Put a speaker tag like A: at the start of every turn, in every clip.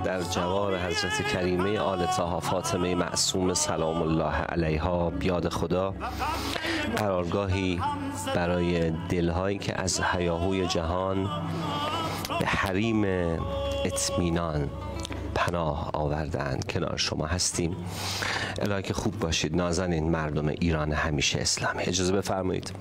A: در جوار حضرت کریمه آل طه فاطمه معصوم سلام الله علیها بیاد خدا، قرارگاهی برای دلهایی که از هیاهوی جهان به حریم اطمینان پناه آوردند. کنار شما هستیم. الهی که خوب باشید نازنین مردم ایران همیشه اسلامی. اجازه بفرمایید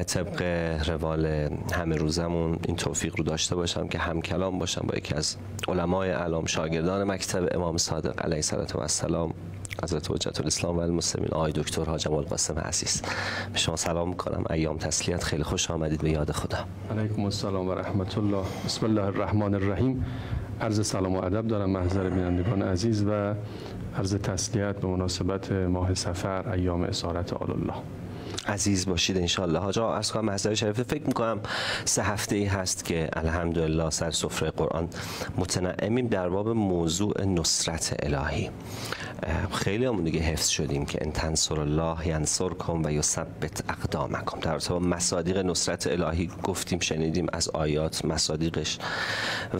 A: طبق روال همه روزمون این توفیق رو داشته باشم که هم کلام باشم با یکی از علمای اعلام شاگردان مکتب امام صادق علیه السلام حضرت حجت الاسلام و المسلمین آقای دکتر حاج ابوالقاسم عزیز. به شما سلام میکنم. ایام تسلیت، خیلی خوش آمدید به یاد خدا.
B: علیکم السلام و رحمت الله. بسم الله الرحمن الرحیم. عرض سلام و ادب دارم محضر بینندگان عزیز و عرض تسلیت به مناسبت ماه صفر، ایام اسارت آل الله.
A: عزیز باشید انشالله. حاجا عرض کنم محضر شریف، فکر میکنم 3 هفته ای هست که الحمدلله سر سفره قرآن متنعمیم در باب موضوع نصرت الهی. خیلی همون دیگه حفظ شدیم که ان تنصر الله ینصرکم و یثبت اقدامکم. در رابطه با مصادیق نصرت الهی گفتیم، شنیدیم از آیات مصادیقش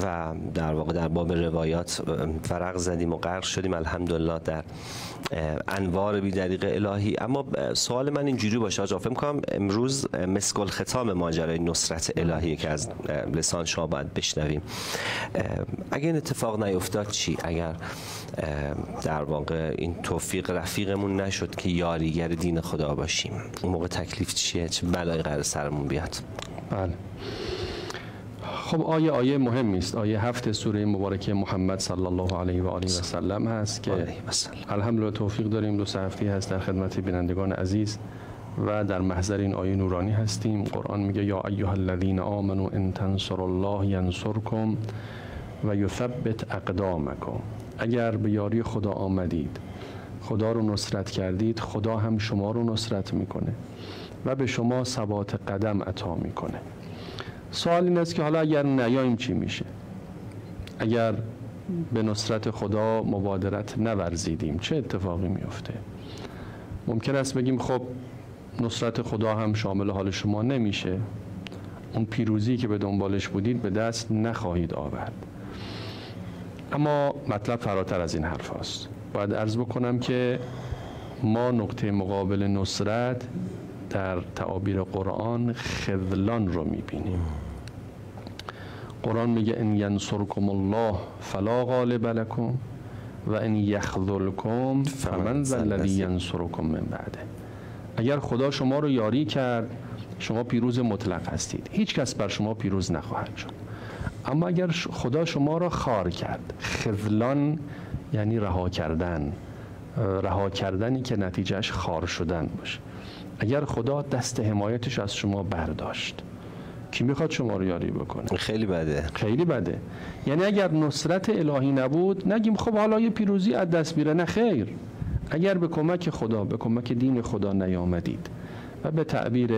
A: و در واقع در باب روایات ورق زدیم و غرق شدیم الحمدلله در انوار بی‌دریغ الهی. اما سوال من اینجوری باشه آقا، فکر می‌کنم امروز مسک الختام ماجرای نصرت الهی که از لسان شما باید بشنویم. اگه این اتفاق نیفتاد چی؟ اگر در واقع این توفیق رفیقمون نشد که یاریگر دین خدا باشیم، اون موقع تکلیف چیه؟ چه بلایی قرار سرمون بیاد؟
B: بله. خب آیه مهمی است. آیه 7 سوره مبارکه محمد صلی الله علیه و آله و سلم هست که الحمدلله توفیق داریم 2 هفته هست در خدمت بینندگان عزیز و در محضر این آیه نورانی هستیم. قرآن میگه یا ایها الذین آمنوا ان تنصروا الله ینصرکم و یثبت اقدامکم. اگر به یاری خدا آمدید، خدا رو نصرت کردید، خدا هم شما رو نصرت میکنه و به شما ثبات قدم عطا میکنه. سوال این است که حالا اگر نیاییم چی میشه؟ اگر به نصرت خدا مبادرت نورزیدیم چه اتفاقی میفته؟ ممکن است بگیم خب نصرت خدا هم شامل حال شما نمیشه، اون پیروزی که به دنبالش بودید به دست نخواهید آورد. اما مطلب فراتر از این حرف هست. باید عرض بکنم که ما نقطه مقابل نصرت در تعابیر قرآن خذلان رو میبینیم. قرآن میگه ان ینصرکم الله فلا غالب لکم و ان یخذلکم فمن ذا الذی ینصرکم من بعده. اگر خدا شما رو یاری کرد شما پیروز مطلق هستید، هیچ کس بر شما پیروز نخواهد شد. اما اگر خدا شما را خار کرد، خذلان یعنی رها کردنی که نتیجهش خار شدن باشه. اگر خدا دست حمایتش از شما برداشت، کی میخواد شما رو یاری بکنه؟
A: خیلی بده،
B: خیلی بده. یعنی اگر نصرت الهی نبود نگیم خب حالا یه پیروزی از دست میره، نه خیر. اگر به کمک خدا، به کمک دین خدا نیامدید و به تعبیر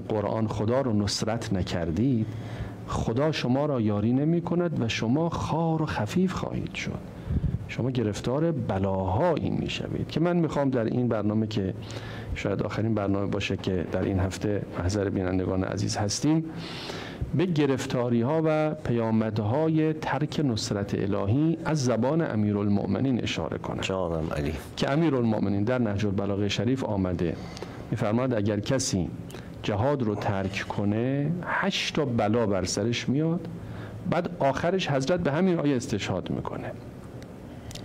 B: قرآن خدا رو نصرت نکردید، خدا شما را یاری نمی کند و شما خار و خفیف خواهید شد. شما گرفتار بلاهایی می شوید که من میخوام در این برنامه که شاید آخرین برنامه باشه که در این هفته محضر بینندگان عزیز هستیم، به گرفتاری ها و پیامدهای ترک نصرت الهی از زبان امیرالمؤمنین اشاره کنم.
A: جانم علی. که
B: امیرالمؤمنین در نهج البلاغه شریف آمده میفرماد اگر کسی جهاد رو ترک کنه 8 تا بلا بر سرش میاد. بعد آخرش حضرت به همین آیه استشهاد میکنه،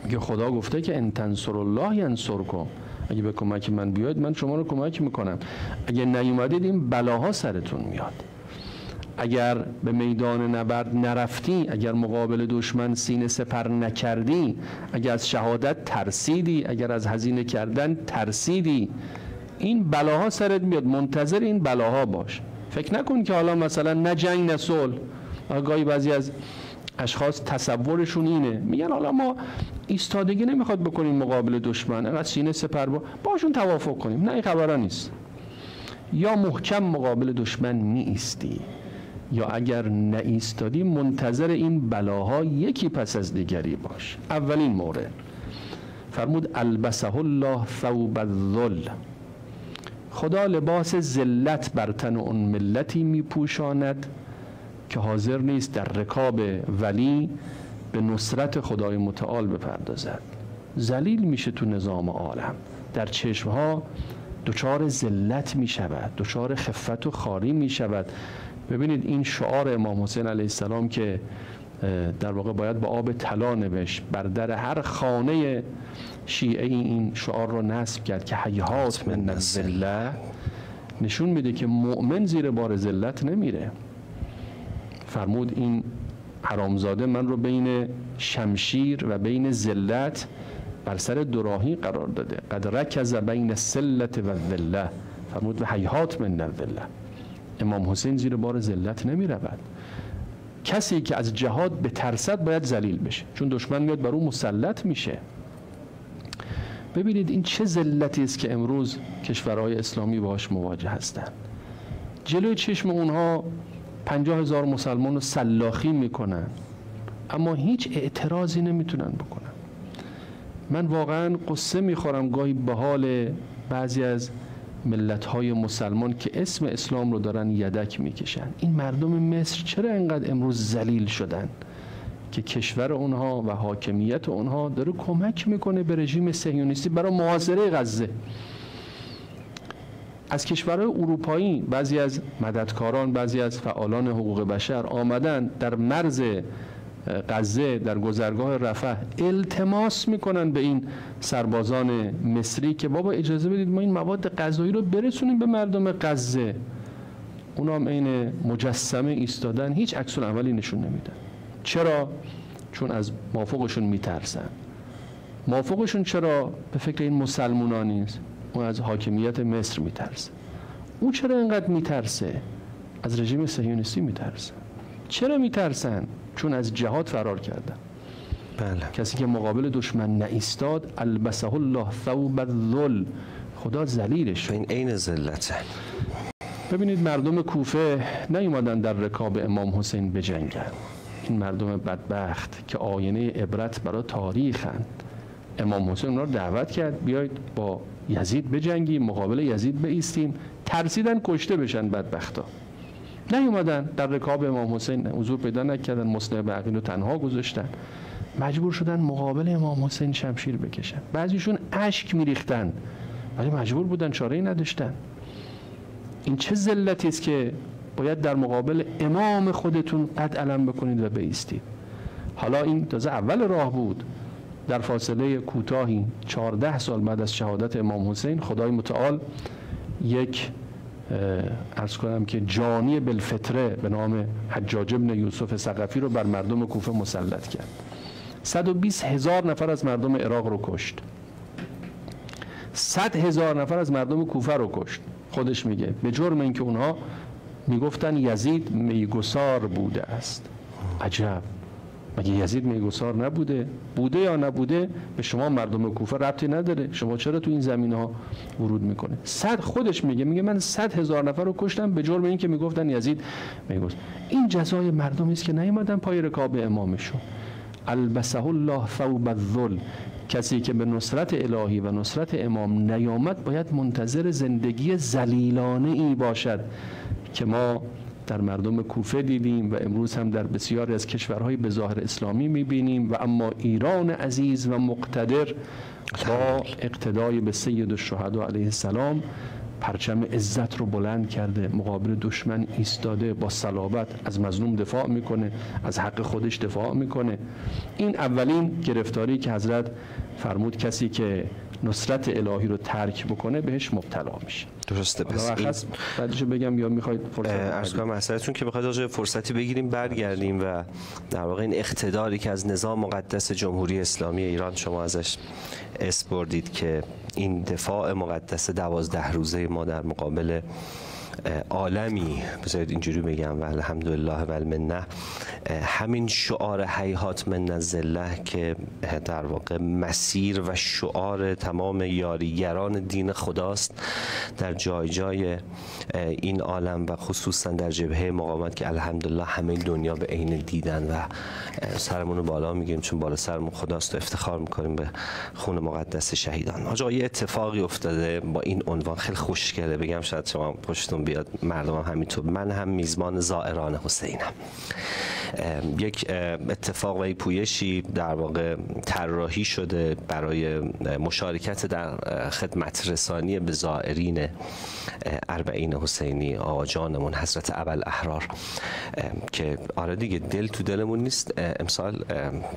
B: میگه خدا گفته که ان تنصروا الله ینصرکم، اگه به کمک من بیاید من شما رو کمک میکنم. اگه نیومدید این بلاها سرتون میاد. اگر به میدان نبرد نرفتی، اگر مقابل دشمن سینه سپر نکردی، اگر از شهادت ترسیدی، اگر از هزینه کردن ترسیدی، این بلاها سرت میاد. منتظر این بلاها باش. فکر نکن که حالا مثلا نه جنگ نه صلح. گاهی بعضی از اشخاص تصورشون اینه، میگن حالا ما ایستادگی نمیخواد بکنیم مقابل دشمن، انقدر سینه سپر باشون توافق کنیم. نه، این خبرا نیست. یا محکم مقابل دشمن می ایستی، یا اگر نه ایستادی منتظر این بلاها یکی پس از دیگری باش. اولین مورد فرمود البسه الله ثوب الذل، خدا لباس ذلت بر تن اون ملتی می پوشاند که حاضر نیست در رکاب ولی به نصرت خدای متعال بپردازد. ذلیل میشه تو نظام عالم، در چشمها دچار ذلت میشود، دچار خفت و خواری میشود. ببینید این شعار امام حسین علیه السلام که در واقع باید با آب طلا نوشت بر در هر خانه شیعه این شعار رو نصب کرد که هیهات من الذله، نشون میده که مؤمن زیر بار ذلت نمیره. فرمود این حرامزاده من رو بین شمشیر و بین ذلت بر سر دوراهی قرار داده. قد رکز بین السلة و الذله، فرمود و هیهات من الذله. امام حسین زیر بار ذلت نمی رود. کسی که از جهاد بترسد باید ذلیل بشه، چون دشمن میاد بر اون مسلط میشه. ببینید این چه ذلتی است که امروز کشورهای اسلامی باهاش مواجه هستند. جلوی چشم اونها 50,000 مسلمان رو سلاخی میکنن، اما هیچ اعتراضی نمیتونن بکنن. من واقعا قصه میخورم گاهی به حال بعضی از ملت‌های مسلمان که اسم اسلام رو دارن یدک میکشن. این مردم مصر چرا اینقدر امروز ذلیل شدن که کشور اونها و حاکمیت اونها داره کمک میکنه به رژیم صهیونیستی برای محاصره غزه؟ از کشورهای اروپایی بعضی از مددکاران، بعضی از فعالان حقوق بشر آمدن در مرز غزه در گذرگاه رفح التماس میکنن به این سربازان مصری که بابا اجازه بدید ما این مواد غذایی رو برسونیم به مردم غزه. اونا هم عین مجسمه ایستادن، هیچ عکس العملی نشون نمیدن. چرا؟ چون از مافوقشون میترسن. مافوقشون چرا به فکر این مسلمونا نیست؟ اون از حاکمیت مصر میترسه. او چرا اینقدر میترسه؟ از رژیم صهیونیستی میترسه. چرا میترسن؟ چون از جهاد فرار کردن.
A: بله.
B: کسی که مقابل دشمن نایستاد البسه الله ثوب الذل، خدا ذلیلش شد.
A: این عین ذلته.
B: ببینید مردم کوفه نیومدن در رکاب امام حسین بجنگن. این مردم بدبخت که آینه عبرت برای تاریخند، امام حسین اونا رو دعوت کرد بیایید با یزید بجنگیم، مقابل یزید بایستیم. ترسیدن کشته بشن بدبختا، نیومدن در رکاب امام حسین حضور پیدا نکردن، مصلح عقیل رو تنها گذاشتن. مجبور شدن مقابل امام حسین شمشیر بکشن. بعضیشون اشک میریختن ولی مجبور بودن، چاره‌ای نداشتن. این چه ذلتی است که باید در مقابل امام خودتون قد علم بکنید و بایستید. حالا این تازه اول راه بود. در فاصله کوتاهی 14 سال بعد از شهادت امام حسین خدای متعال یک عرض کنم که جانی بالفطره به نام حجاج ابن یوسف ثقفی رو بر مردم کوفه مسلط کرد. 120,000 نفر از مردم عراق رو کشت. 100,000 نفر از مردم کوفه رو کشت. خودش میگه به جرم اینکه اونها میگفتن یزید میگسار بوده است. عجب، مگه یزید میگسار نبوده؟ بوده یا نبوده به شما مردم کوفه ربطی نداره. شما چرا تو این زمین‌ها ورود میکنه؟ خودش میگه من 100,000 نفر رو کشتم به جرم اینکه میگفتن یزید میگسار. این جزای مردمی است که نیومدن پای رکاب امامشون. البسه الله ثوب الذل. کسی که به نصرت الهی و نصرت امام نیامد باید منتظر زندگی ذلیلانه ای باشد که ما در مردم کوفه دیدیم و امروز هم در بسیاری از کشورهای به ظاهر اسلامی میبینیم. و اما ایران عزیز و مقتدر با اقتدای به سید الشهدا علیه السلام پرچم عزت رو بلند کرده، مقابل دشمن ایستاده، با صلابت از مظلوم دفاع میکنه، از حق خودش دفاع میکنه. این اولین گرفتاری که حضرت فرمود کسی که نصرت الهی رو ترک بکنه بهش مبتلا میشه.
A: درسته. پس
B: بعدشو بگم یا میخواید
A: عرض کنم مسئله‌تون که بخواید راجع فرصتی بگیریم برگردیم و در واقع این اقتداری که از نظام مقدس جمهوری اسلامی ایران شما ازش اسم بردید که این دفاع مقدس 12 روزه ما در مقابل عالمی، بذارید اینجوری بگم و الحمدلله و المنه، همین شعار هیهات من الذله که در واقع مسیر و شعار تمام یاریگران دین خداست در جای جای این عالم و خصوصا در جبهه مقاومت که الحمدلله همه دنیا به عین دیدن و سرمون رو بالا میگیریم چون بالا سرمون خداست و افتخار میکنیم به خون مقدس شهیدان. آقا یه اتفاقی افتاده با این عنوان خیلی خوشگله، بگم شاید شما خوشتون بیاد، مردم هم همینطور. من هم میزبان زائران حسینم. یک اتفاق و پویشی در واقع طراحی شده برای مشارکت در خدمت رسانی به زائرین اربعین حسینی آقا جانمون حضرت ابوالاحرار که آره دیگه دل تو دلمون نیست امسال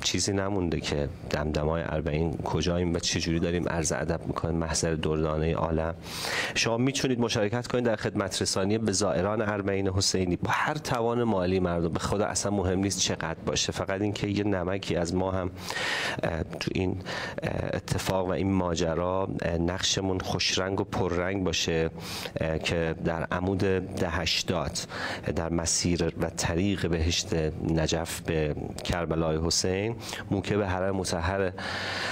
A: چیزی نمونده که دمدمای اربعین کجاییم و چجوری داریم عرض ادب میکنیم محضر دردانه عالم. شما میتونید مشارکت کنید در خدمت رسانی به زائران اربعین حسینی با هر توان مالی مردم. به خدا اصلا مهم نیست چقدر باشه، فقط اینکه یه نمکی از ما هم تو این اتفاق و این ماجرا نقشمون خوشرنگ و پررنگ باشه که در عمود 1080 در مسیر و طریق بهشت نجف به کربلای حسین موکب حرم مطهر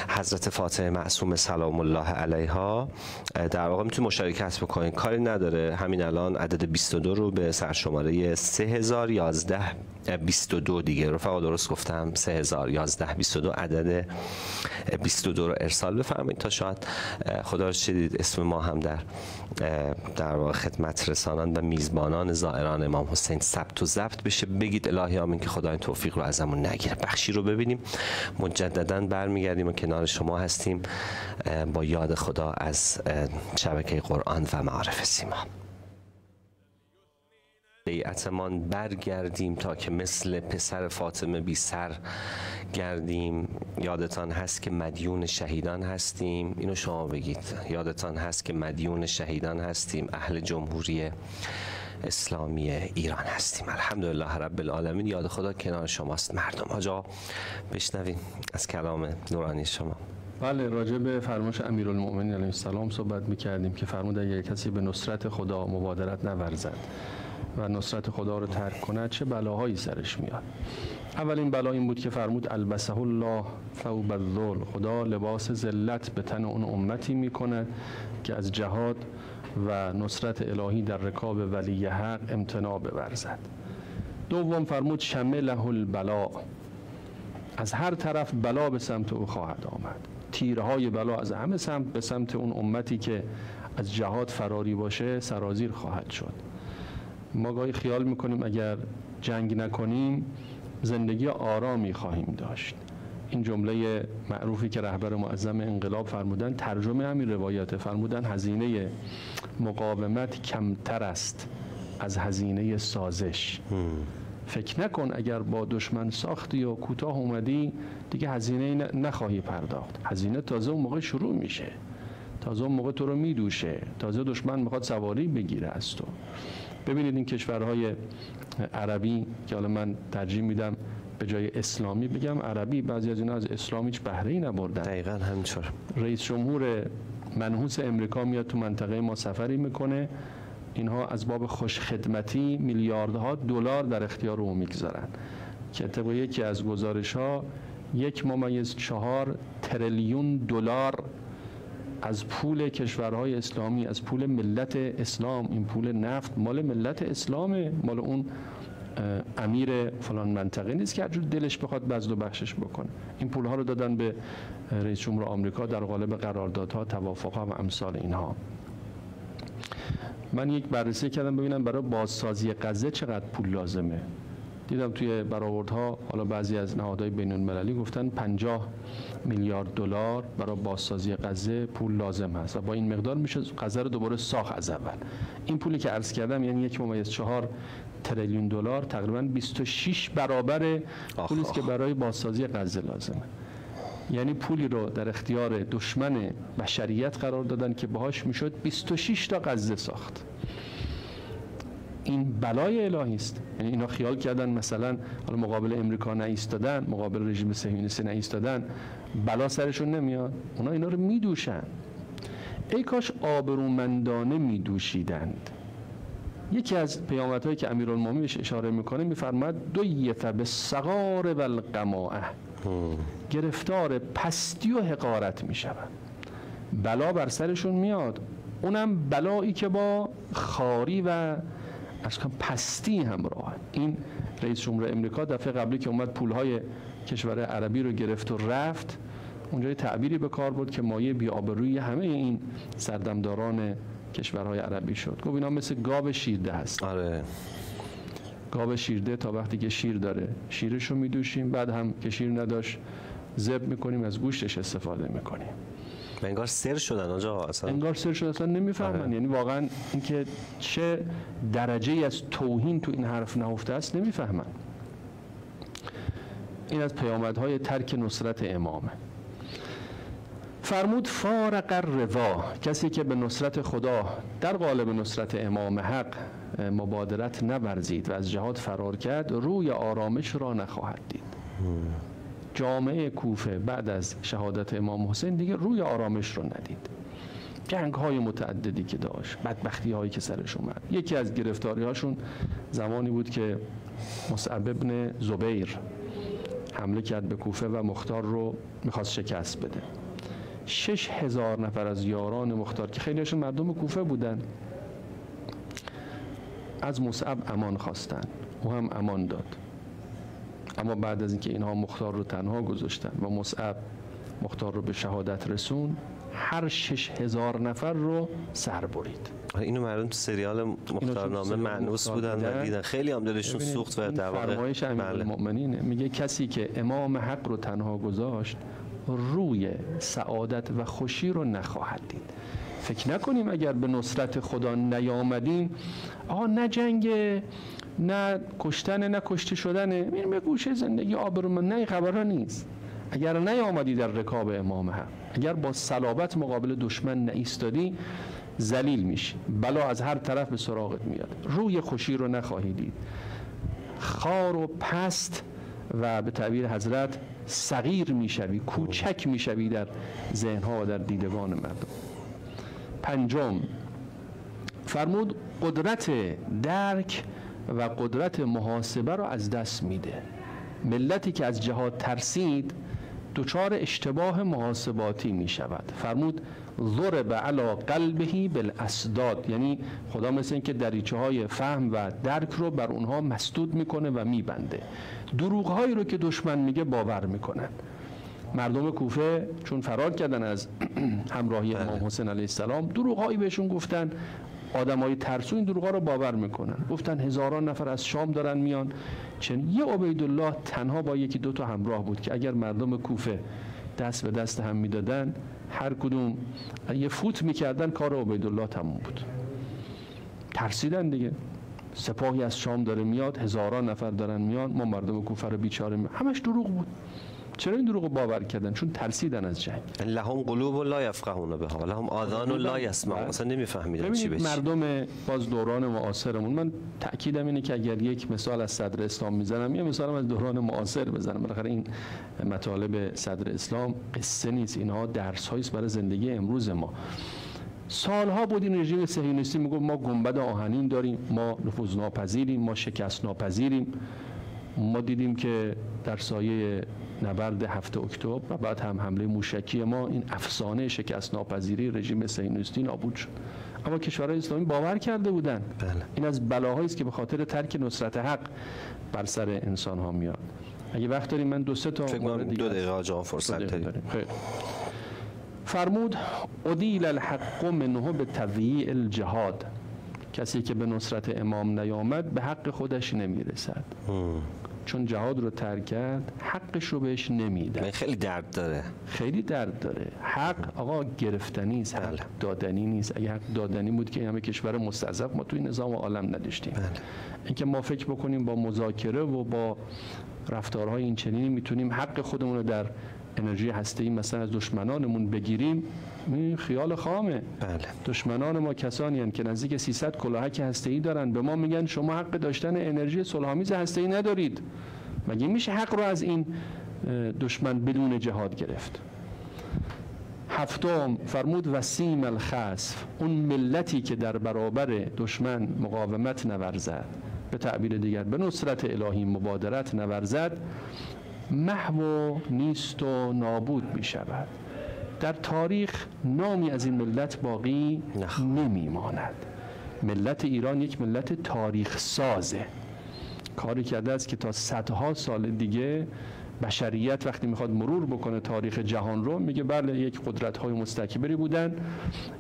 A: حضرت فاطمه معصومه سلام الله علیها در واقع میتونید مشارکت بکنید. کاری نداره، همین الان عدد 22 رو به سرشماره 3011 22 دیگه رفقا درست گفتم 3011 22 عدد 22 رو ارسال بفرمایید تا شاید خدا رو شدید اسم ما هم در واقع خدمت رسانان و میزبانان زائران امام حسین ثبت و ضبط بشه. بگید الهی آمین که خدا این توفیق رو ازمون نگیره. بخشی رو ببینیم مجددا برمیگردیم و کنار شما هستیم با یاد خدا از شبکه قرآن و معارف سیما. بیعتمان برگردیم تا که مثل پسر فاطمه بی سر گردیم. یادتان هست که مدیون شهیدان هستیم. اینو شما بگید. یادتان هست که مدیون شهیدان هستیم. اهل جمهوری اسلامی ایران هستیم. الحمدلله رب العالمین. یاد خدا کنار شماست مردم. آجا بشنویم از کلام نورانی شما.
B: بله، راجع به فرمایش امیرالمؤمنین علیه السلام صحبت می‌کردیم که فرمود اگر کسی به نصرت خدا مبادرت نورزد و نصرت خدا رو ترک کند چه بلاهایی سرش میاد. اولین بلا این بود که فرمود البسه الله ثوب الذل، خدا لباس ذلت به تن اون امتی میکند که از جهاد و نصرت الهی در رکاب ولی حق امتناع بورزد. دوم فرمود شمله البلا، از هر طرف بلا به سمت او خواهد آمد. تیرهای بلا از همه سمت به سمت اون امتی که از جهاد فراری باشه سرازیر خواهد شد. ما گاهی خیال میکنیم اگر جنگ نکنیم زندگی آرامی خواهیم داشت. این جمله معروفی که رهبر معظم انقلاب فرمودن ترجمه همین روایت، فرمودن هزینه مقاومت کمتر است از هزینه سازش. فکر نکن اگر با دشمن ساختی و کوتاه اومدی دیگه هزینه نخواهی پرداخت. هزینه تازه اون موقع شروع میشه، تازه اون موقع تو رو میدوشه، تازه دشمن میخواد سواری بگیره از تو. ببینید این کشورهای عربی که حالا من ترجیح میدم به جای اسلامی بگم عربی، بعضی از اینا از اسلام هیچ بهره‌ای نبردن.
A: دقیقاً همینطور.
B: رئیس جمهور منحوس امریکا میاد تو منطقه ما سفری میکنه، اینها از باب خوشخدمتی میلیاردها دلار در اختیار او میگذارن که طبق یکی از گزارش‌ها 1.4 تریلیون دلار از پول کشورهای اسلامی، از پول ملت اسلام، این پول نفت مال ملت اسلامه، مال اون امیر فلان منطقه نیست که هر جور دلش بخواد بذل و بخشش بکنه. این پولها رو دادن به رئیس جمهور آمریکا در قالب قراردادها، توافقها و امثال اینها. من یک بررسی کردم ببینم برای بازسازی غزه چقدر پول لازمه. دیدم توی برآوردها حالا بعضی از نهادهای بین‌المللی گفتن 50 میلیارد دلار برای بازسازی غزه پول لازم هست و با این مقدار میشه غزه رو دوباره ساخت از اول. این پولی که عرض کردم یعنی 1.4 تریلیون دلار، تقریبا 26 برابر پولی است که برای بازسازی غزه لازمه. یعنی پولی رو در اختیار دشمن بشریت قرار دادن که باهاش میشد 26 تا غزه ساخت. این بلای الهی است. یعنی اینا خیال کردن مثلا حالا مقابل امریکا نایستادن، مقابل رژیم صهیونیستی نایستادن، بلا سرشون نمیاد. اونا اینا رو میدوشن. ای کاش آبرومندانه میدوشیدند. یکی از پیامدهایی که امیرالمومنین بهش اشاره میکنه میفرماید دویف بالصغار و القماعه، گرفتار پستی و حقارت میشوند. بلا بر سرشون میاد، اونم بلایی که با خاری و پستی همراه. این رئیس جمهور امریکا دفعه قبلی که اومد پولهای کشور عربی رو گرفت و رفت، اونجا تعبیری به کار بود که مایه بی‌آبرویی همه این سردمداران کشورهای عربی شد. گفت اینا مثل گاو شیرده هست.
A: آره.
B: گاو شیرده تا وقتی که شیر داره شیرش رو میدوشیم، بعد هم که شیر نداشت ذبح میکنیم، از گوشتش استفاده میکنیم.
A: انگار سر شدن آنجا اصلا.
B: انگار سر شدن، اصلا نمیفهمن.
A: آره.
B: یعنی واقعا اینکه چه درجه‌ای از توهین تو این حرف نهفته است نمیفهمن. این از پیامدهای ترک نصرت امامه. فرمود فارق الرضا، کسی که به نصرت خدا در قالب نصرت امام حق مبادرت نورزید و از جهاد فرار کرد، روی آرامش را نخواهد دید. جامعه کوفه بعد از شهادت امام حسین دیگه روی آرامش رو ندید. جنگ های متعددی که داشت، بدبختی هایی که سرش اومد. یکی از گرفتاری هاشون زمانی بود که مصعب ابن زبیر حمله کرد به کوفه و مختار رو میخواست شکست بده. 6000 نفر از یاران مختار که خیلیشون مردم کوفه بودن از مصعب امان خواستن، او هم امان داد. اما بعد از اینکه اینها مختار رو تنها گذاشتن و مصعب مختار رو به شهادت رسون، هر 6000 نفر رو سر برید.
A: اینو مردم تو سریال مختارنامه مأنوس بودن و دیدن، خیلی هم دلشون سوخت و در واقع
B: فرمایش امیرالمؤمنین میگه کسی که امام حق رو تنها گذاشت روی سعادت و خوشی رو نخواهد دید. فکر نکنیم اگر به نصرت خدا نیامدیم نه جنگ، نه کشتن، نه کشته شدنه، میریم به گوشه زندگی آبرومند. نه، خبرها نیست. اگر نیامدی در رکاب امام حق، اگر با صلابت مقابل دشمن نایستادی، ذلیل میشی، بلا از هر طرف به سراغت میاد. روی خوشی رو نخواهی دید، خار و پست و به تعبیر حضرت صغیر میشوی، کوچک میشوی در ذهنها و در دیدگان مردم. پنجم فرمود قدرت درک و قدرت محاسبه رو از دست میده. ملتی که از جهاد ترسید دچار اشتباه محاسباتی می شود. فرمود ضرب علی قلبه بالاسداد، یعنی خدا مثل این که دریچه های فهم و درک رو بر اونها مسدود میکنه و میبنده. دروغ هایی رو که دشمن میگه باور میکنن. مردم کوفه چون فرار کردن از همراهی امام حسین علیه السلام، دروغ هایی بهشون گفتن، آدمای ترسو این دروغا رو باور میکنن. گفتن هزاران نفر از شام دارن میان. چون یه عبیدالله تنها با یکی دو تا همراه بود که اگر مردم کوفه دست به دست هم میدادن، هر کدوم یه فوت میکردن، کار عبیدالله تموم بود. ترسیدن دیگه. سپاهی از شام داره میاد، هزاران نفر دارن میان، ما مردم کوفه رو بیچاره همش دروغ بود. چرا این دروغ رو باور کردن؟ چون ترسیدن از جنگ.
A: لهم قلوب لا یفقهون بها لهم آذان لا یسمعون، اصلا نمیفهمیدن چی بشه.
B: مردم باز دوران معاصرمون، من تأکیدم اینه که اگر یک مثال از صدر اسلام میزنم، یه مثالم از دوران معاصر بزنم. بالاخره این مطالب صدر اسلام قصه نیست، اینها درس‌هایی است برای زندگی امروز ما. سالها بود این رژیم صهیونیستی میگفت ما گنبد آهنین داریم، ما نفوذناپذیریم، ما شکست ناپذیریم. ما دیدیم که در سایه نبرد 7 اکتبر و بعد هم حمله موشکی ما این افسانه شکست ناپذیری رژیم صهیونیستی نابود شد. اما کشورهای اسلامی باور کرده بودن.
A: بله.
B: این از بلاهایی است که به خاطر ترک نصرت حق بر سر انسان ها میاد. اگه وقت داریم من 2-3 تا
A: فکر کنم 2 دقیقه آجا فرصت داریم.
B: خیر. فرمود ادیل الحق منه به تضییع الجهاد، کسی که به نصرت امام نیامد به حق خودش نمیرسد. چون جهاد رو ترک کرد، حقش رو بهش نمیدن.
A: خیلی درد داره،
B: خیلی درد داره. حق آقا گرفتنی است، حق دادنی نیست. اگه حق دادنی بود که همه کشور مستضعف ما توی نظام عالم نداشتیم. اینکه ما فکر بکنیم با مذاکره و با رفتارهای این چنینی میتونیم حق خودمون رو در انرژی هسته‌ای مثلا از دشمنانمون بگیریم، این خیال خامه.
A: بله.
B: دشمنان ما کسانی هستند که نزدیک 300 کلاهک هسته‌ای دارن، به ما میگن شما حق داشتن انرژی صلح‌آمیز هسته‌ای ندارید. مگه میشه حق رو از این دشمن بدون جهاد گرفت؟ هفتم فرمود وسیم الخسف، اون ملتی که در برابر دشمن مقاومت نورزد، به تعبیر دیگر به نصرت الهی مبادرت نورزد، محو و نیست و نابود می شود. در تاریخ نامی از این ملت باقی نمی ماند. ملت ایران یک ملت تاریخ سازه، کاری کرده است که تا صدها سال دیگه بشریت وقتی میخواد مرور بکنه تاریخ جهان رو، میگه بله یک قدرت‌های مستکبری بودن،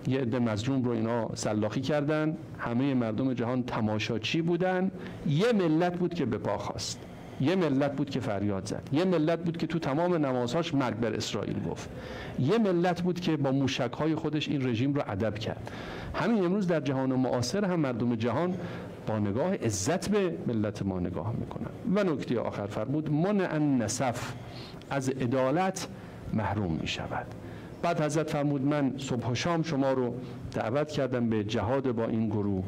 B: یه عده مظلوم رو اینا سلاخی کردن، همه مردم جهان تماشاچی بودن، یه ملت بود که به پا خواست، یه ملت بود که فریاد زد، یه ملت بود که تو تمام نمازهاش مرگ بر اسرائیل گفت، یه ملت بود که با موشک‌های خودش این رژیم رو ادب کرد. همین امروز در جهان معاصر هم مردم جهان با نگاه عزت به ملت ما نگاه میکنن. و نکته آخر فرمود منع النصف، از عدالت محروم میشود. بعد حضرت فرمود من صبح و شام شما رو دعوت کردم به جهاد با این گروه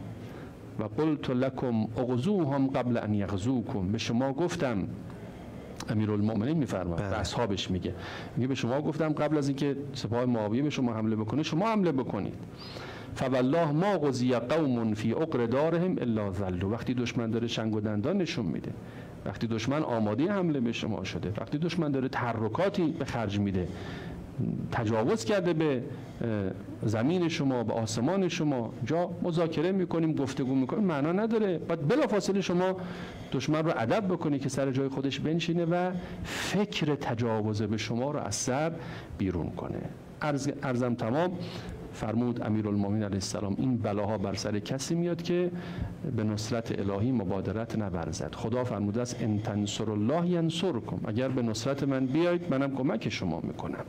B: و قلت لکم اغزوهم قبل ان یغزوکم، به شما گفتم، امیرالمؤمنین میفرماید به اصحابش میگه به شما گفتم قبل از اینکه سپاه معاویه به شما حمله بکنه شما حمله بکنید. فوالله ما غزی قوم فی عقر دارهم الا ذلوا، وقتی دشمن داره چنگ و دندان نشون میده، وقتی دشمن آماده حمله به شما شده، وقتی دشمن داره تحرکاتی به خرج میده، تجاوز کرده به زمین شما، به آسمان شما، جا مذاکره میکنیم، گفتگو میکنیم، معنا نداره. بعد بلافاصله شما دشمن رو ادب بکنی که سر جای خودش بنشینه و فکر تجاوز به شما رو از سر بیرون کنه. عرضم تمام. فرمود امیرالمومنین علیه السلام این بلاها بر سر کسی میاد که به نصرت الهی مبادرت نورزد. خدا فرموده است ان تنصروا الله ینصرکم، اگر به نصرت من بیایید منم کمک شما میکنم،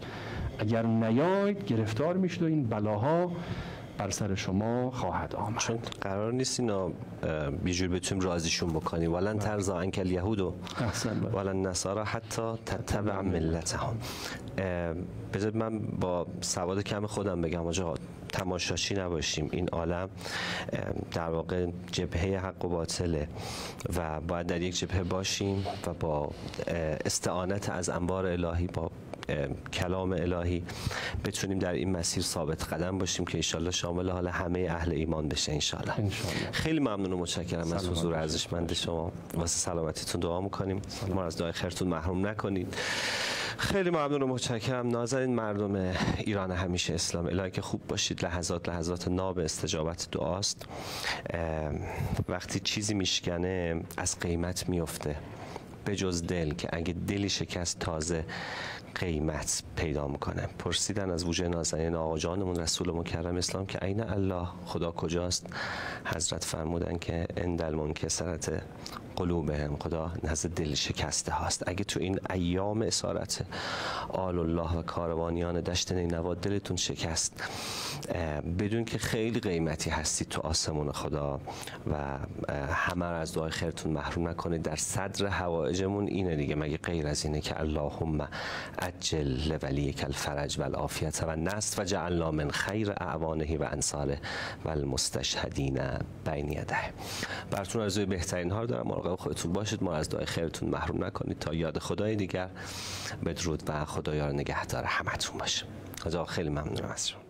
B: اگر نیایید گرفتار میشید و این بلاها بر سر شما خواهد آمد.
A: چون قرار نیست اینا بیجور بتونیم راضیشون بکنیم. ولن ترضی عنک الیهود ولن النصارى حتی تتبع ملتهم. بذارید من با سواد کم خودم بگم آقا تماشاچی نباشیم. این عالم در واقع جبهه حق و باطله و باید در یک جبهه باشیم و با استعانت از انوار الهی، با کلام الهی بتونیم در این مسیر ثابت قدم باشیم که انشالله شامل حال همه اهل ایمان بشه انشالله. خیلی ممنون و متشکرم از حضور ارزشمند شما. واسه سلامتیتون دعا میکنیم، ما از دعای خیرتون محروم نکنید. خیلی ممنون و متشکرم. نازنین مردم ایران همیشه اسلام، الهی که خوب باشید. لحظات ناب استجابت دعاست. وقتی چیزی میشکنه از قیمت میفته، به جز دل که اگه دلی شکست تازه قیمت پیدا میکنه. پرسیدن از وجه نازنین آقا جانمون رسول مکرم اسلام که عین الله، خدا کجاست؟ حضرت فرمودن که عند المنکسرت قلوبهم، خدا نزد دل شکسته هاست. اگه تو این ایام اسارت آل الله و کاروانیان دشت نینوا دلتون شکست، بدون که خیلی قیمتی هستید تو آسمون خدا و همه را از دعای خیرتون محروم نکنید. در صدر حوائجمون اینه دیگه، مگه غیر از اینه که اللهم عجل لولیک الفرج و العافیت و النصر و جعلنا من خیر اعوانه و انصاره و المستشهدین بین یده. براتون آرزوی بهترین ها رو دارم. مراقب خودتون باشید، ما از دعای خیرتون محروم نکنید. تا یاد خدای دیگر بدرود و خدایا نگهدار همتون باشه. خدا خیلی ممنونم از شما.